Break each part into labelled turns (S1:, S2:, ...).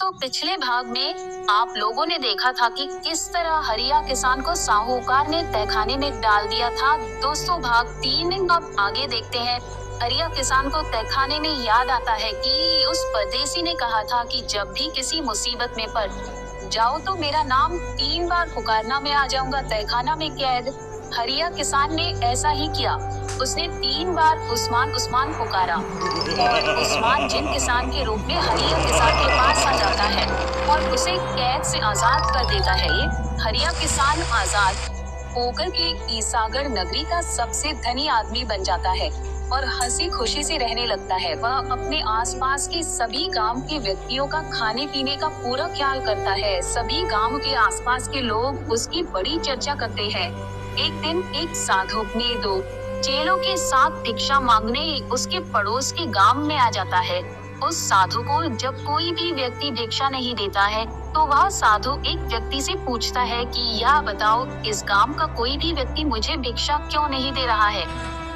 S1: दोस्तों, पिछले भाग में आप लोगों ने देखा था कि किस तरह हरिया किसान को साहूकार ने तहखाने में डाल दिया था। दोस्तों, भाग 3 अब आगे देखते हैं। हरिया किसान को तहखाने में याद आता है कि उस परदेसी ने कहा था कि जब भी किसी मुसीबत में पड़ जाओ तो मेरा नाम 3 बार पुकारना, मैं आ जाऊंगा तहखाना में कैद। हरिया किसान ने ऐसा ही किया। उसने 3 बार उस्मान उस्मान पुकारा और उस्मान जिन किसान के रूप में हरिया किसान के पास आ जाता है और उसे कैद से आजाद कर देता है। ये हरिया किसान आजाद होकर के ईसागढ़ नगरी का सबसे धनी आदमी बन जाता है और हंसी खुशी से रहने लगता है। वह अपने आसपास के सभी गांव के व्यक्तियों का खाने पीने का पूरा ख्याल करता है। सभी गांव के आसपास के लोग उसकी बड़ी चर्चा करते हैं। एक दिन एक साधु अपने 2 चेलों के साथ भिक्षा मांगने उसके पड़ोस के गांव में आ जाता है। उस साधु को जब कोई भी व्यक्ति भिक्षा नहीं देता है तो वह साधु एक व्यक्ति से पूछता है कि यह बताओ, इस गांव का कोई भी व्यक्ति मुझे भिक्षा क्यों नहीं दे रहा है।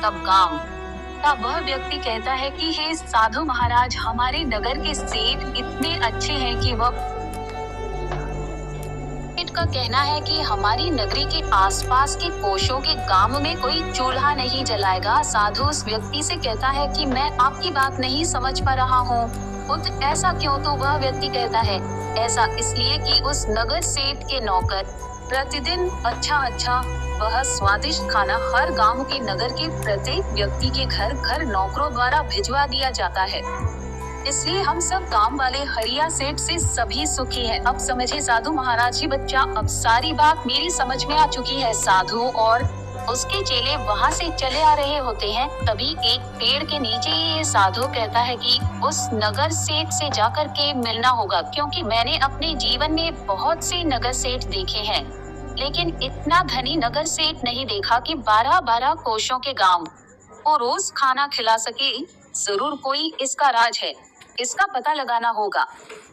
S1: तब वह व्यक्ति कहता है कि हे साधु महाराज, हमारे नगर के सेठ इतने अच्छे हैं कि वह का कहना है कि हमारी नगरी के आसपास के कोशों के गांव में कोई चूल्हा नहीं जलाएगा। साधु उस व्यक्ति से कहता है कि मैं आपकी बात नहीं समझ पा रहा हूँ। ऐसा क्यों? तो वह व्यक्ति कहता है, ऐसा इसलिए कि उस नगर सेठ के नौकर प्रतिदिन अच्छा वह स्वादिष्ट खाना हर गांव के नगर के प्रत्येक व्यक्ति के घर नौकरों द्वारा भिजवा दिया जाता है। इसलिए हम सब गांव वाले हरिया सेठ से सभी सुखी हैं। अब समझे साधु महाराज जी बच्चा, अब सारी बात मेरी समझ में आ चुकी है। साधु और उसके चेले वहां से चले आ रहे होते हैं। तभी एक पेड़ के नीचे ये साधु कहता है कि उस नगर सेठ से जाकर के मिलना होगा, क्योंकि मैंने अपने जीवन में बहुत से नगर सेठ देखे हैं, लेकिन इतना धनी नगर सेठ नहीं देखा कि 12-12 कोशों के गांव को रोज खाना खिला सके। जरूर कोई इसका राज है, इसका पता लगाना होगा।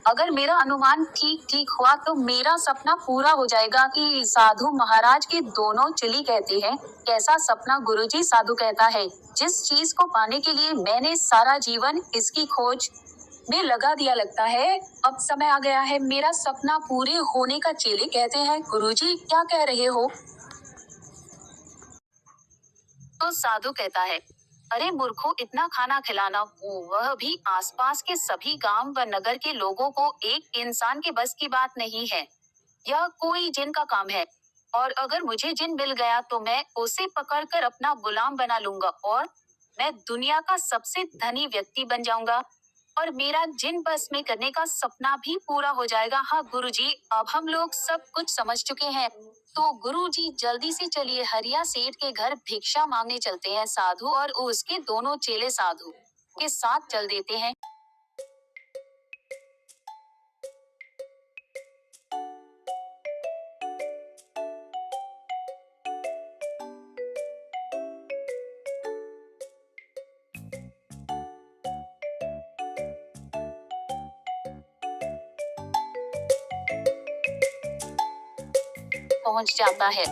S1: अगर मेरा अनुमान ठीक हुआ तो मेरा सपना पूरा हो जाएगा। कि साधु महाराज के दोनों चेले कहते हैं, कैसा सपना गुरुजी? साधु कहता है, जिस चीज को पाने के लिए मैंने सारा जीवन इसकी खोज में लगा दिया, लगता है अब समय आ गया है मेरा सपना पूरे होने का। चेले कहते हैं, गुरुजी क्या कह रहे हो? तो साधु कहता है, अरे मूर्खों, इतना खाना खिलाना, वह भी आसपास के सभी गांव व नगर के लोगों को, एक इंसान के बस की बात नहीं है। यह कोई जिन का काम है, और अगर मुझे जिन मिल गया तो मैं उसे पकड़कर अपना गुलाम बना लूंगा और मैं दुनिया का सबसे धनी व्यक्ति बन जाऊंगा और मेरा जिन बस में करने का सपना भी पूरा हो जाएगा। हाँ गुरुजी, अब हम लोग सब कुछ समझ चुके हैं। तो गुरुजी जल्दी से चलिए, हरिया सेठ के घर भिक्षा मांगने चलते हैं। साधु और उसके दोनों चेले साधु के साथ चल देते हैं। पहुंच जाता है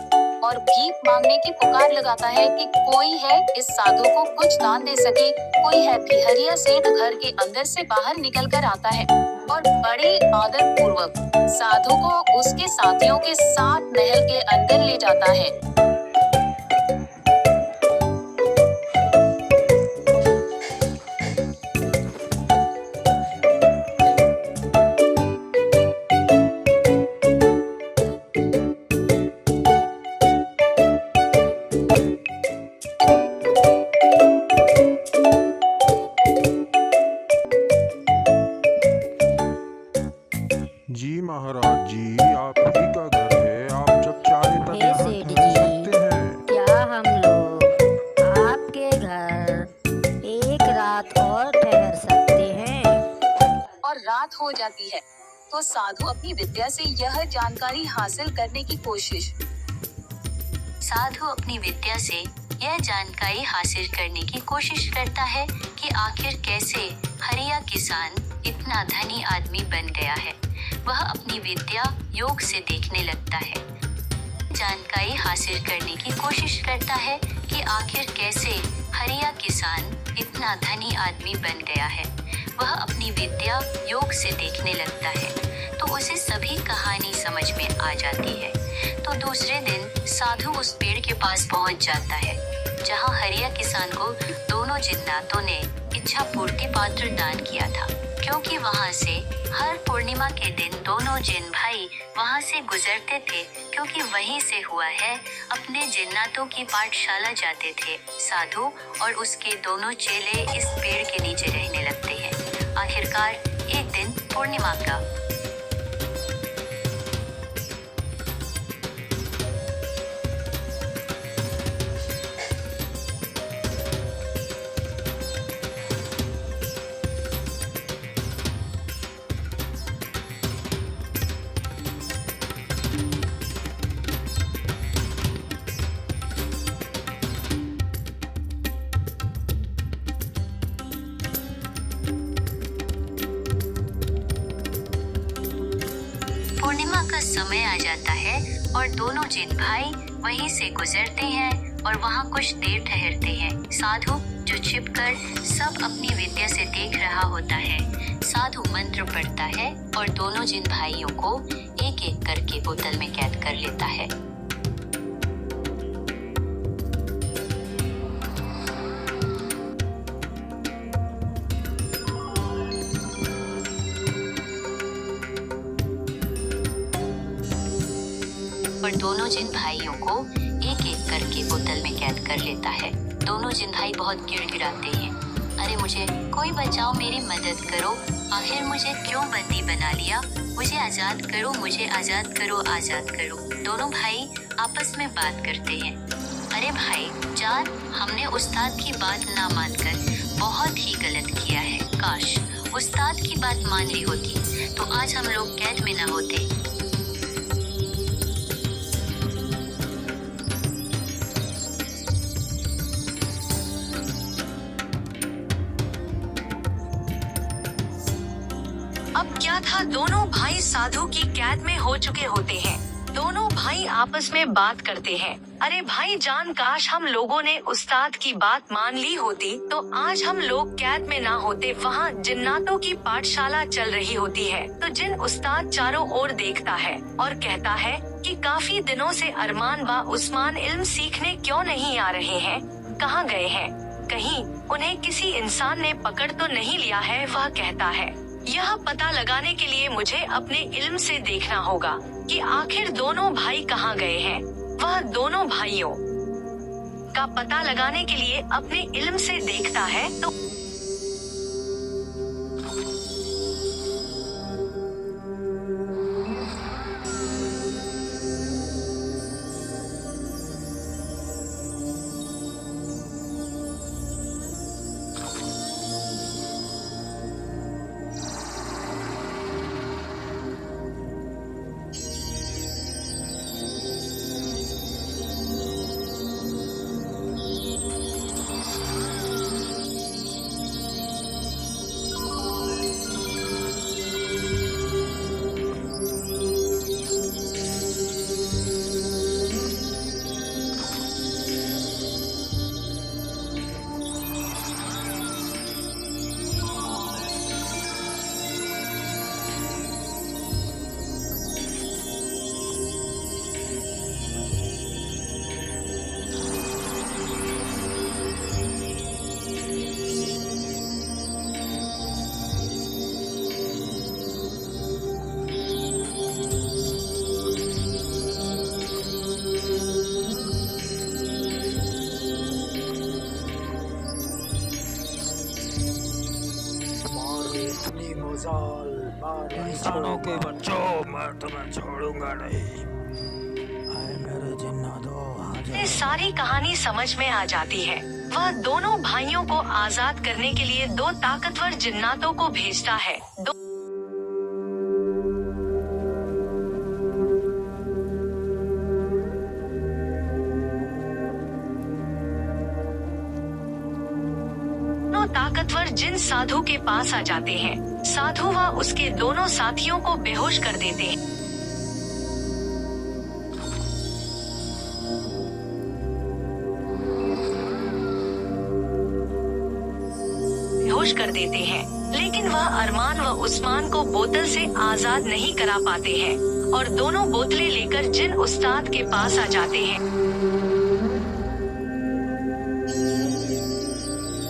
S1: और भीख मांगने की पुकार लगाता है कि कोई है इस साधु को कुछ दान दे सके। कोई है भी? हरिया सेठ घर के अंदर से बाहर निकल कर आता है और बड़े आदर पूर्वक साधु को उसके साथियों के साथ महल के अंदर ले जाता है।
S2: जी महाराज जी, आप ही का घर है, आप जब चाहे तब यहाँ
S3: सेठ
S2: पहुँच
S3: जी,
S2: सकते हैं।
S3: क्या हम लोग आपके घर एक रात और ठहर सकते हैं?
S1: और रात हो जाती है तो साधु अपनी विद्या से यह जानकारी हासिल करने की कोशिश
S4: करता है कि आखिर कैसे हरिया किसान इतना धनी आदमी बन गया है। वह अपनी विद्या योग से देखने लगता है, जानकारी हासिल करने की कोशिश करता है कि आखिर कैसे हरिया किसान इतना धनी आदमी बन गया है। वह अपनी विद्या योग से देखने लगता है, आ जाती है। तो दूसरे दिन साधु उस पेड़ के पास पहुंच जाता है जहां हरिया किसान को दोनों जिन्नातों ने इच्छा पूर्ति पात्र दान किया था, क्योंकि वहां से हर पूर्णिमा के दिन दोनों जिन भाई वहां से गुजरते थे, क्योंकि वहीं से हुआ है अपने जिन्नातों की पाठशाला जाते थे। साधु और उसके दोनों चेले इस पेड़ के नीचे रहने लगते हैं। आखिरकार एक दिन पूर्णिमा का समय आ जाता है और दोनों जिन भाई वहीं से गुजरते हैं और वहां कुछ देर ठहरते हैं। साधु जो छिपकर सब अपनी विद्या से देख रहा होता है, साधु मंत्र पढ़ता है और दोनों जिन भाइयों को एक एक करके बोतल में कैद कर लेता है। और दोनों जिन भाइयों को एक एक करके बोतल में कैद कर लेता है। दोनों जिन भाई बहुत गिड़गिड़ाते हैं, अरे मुझे कोई बचाओ, मेरी मदद करो, आखिर मुझे क्यों बंदी बना लिया, मुझे आजाद करो, मुझे आजाद करो, आजाद करो। दोनों भाई आपस में बात करते हैं, अरे भाई जान, हमने उस्ताद की बात ना मानकर बहुत ही गलत किया है। काश उस्ताद की बात मान ली होती तो आज हम लोग कैद में ना होते।
S5: अब क्या था, दोनों भाई साधु की कैद में हो चुके होते हैं। दोनों भाई आपस में बात करते हैं, अरे भाई जान, काश हम लोगों ने उस्ताद की बात मान ली होती तो आज हम लोग कैद में ना होते। वहाँ जिन्नातों की पाठशाला चल रही होती है तो जिन उस्ताद चारों ओर देखता है और कहता है कि काफी दिनों से अरमान व उस्मान इल्म सीखने क्यों नहीं आ रहे हैं, कहाँ गए हैं, कहीं उन्हें किसी इंसान ने पकड़ तो नहीं लिया है। वह कहता है, यह पता लगाने के लिए मुझे अपने इल्म से देखना होगा कि आखिर दोनों भाई कहाँ गए हैं। वह दोनों भाइयों का पता लगाने के लिए अपने इल्म से देखता है तो
S2: इंसानों के बच्चों, मैं तुम्हें छोड़ूंगा नहीं। आए मेरे जिन्नातों,
S5: ये सारी कहानी समझ में आ जाती है। वह दोनों भाइयों को आजाद करने के लिए दो ताकतवर जिन्नातों को भेजता है। दोनों ताकतवर जिन साधु के पास आ जाते हैं। साधु व उसके दोनों साथियों को बेहोश कर देते हैं। बेहोश कर देते हैं, लेकिन वह अरमान व उस्मान को बोतल से आजाद नहीं करा पाते हैं। और दोनों बोतलें लेकर जिन उस्ताद के पास आ जाते हैं।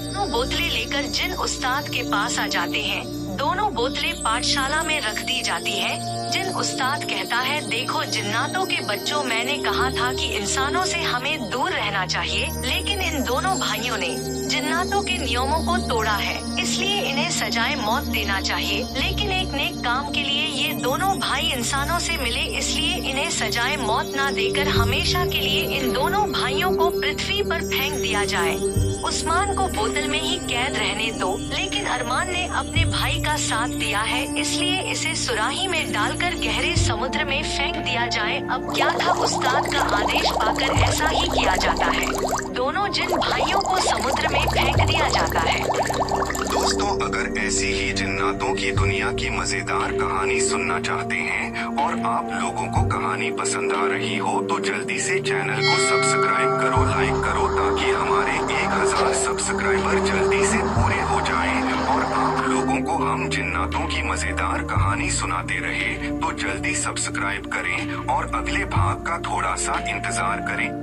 S5: दोनों बोतलें लेकर जिन उस्ताद के पास आ जाते हैं, दोनों बोतलें पाठशाला में रख दी जाती है। जिन उस्ताद कहता है, देखो जिन्नातों के बच्चों, मैंने कहा था कि इंसानों से हमें दूर रहना चाहिए, लेकिन इन दोनों भाइयों ने जिन्नातों के नियमों को तोड़ा है, इसलिए इन्हें सजाए मौत देना चाहिए। लेकिन एक नेक काम के लिए ये दोनों भाई इंसानों से मिले, इसलिए इन्हें सजाए मौत ना देकर हमेशा के लिए इन दोनों भाइयों को पृथ्वी पर फेंक दिया जाए। उस्मान को बोतल में ही कैद रहने दो, लेकिन अरमान ने अपने भाई का साथ दिया है, इसलिए इसे सुराही में डालकर गहरे समुद्र में फेंक दिया जाए। अब क्या था, उस्ताद का आदेश पाकर ऐसा ही किया जाता है। दोनों जिन भाइयों को समुद्र में फेंक दिया जाता है।
S6: दोस्तों, अगर ऐसी ही जिन्नातों की दुनिया की मजेदार कहानी सुनना चाहते हैं और आप लोगों को कहानी पसंद आ रही हो, तो जल्दी से चैनल को सब्सक्राइब करो, लाइक करो, ताकि हमारे 1000 सब्सक्राइबर जल्दी से पूरे हो जाएं और आप लोगों को हम जिन्नातों की मजेदार कहानी सुनाते रहे। तो जल्दी सब्सक्राइब करें और अगले भाग का थोड़ा सा इंतजार करें।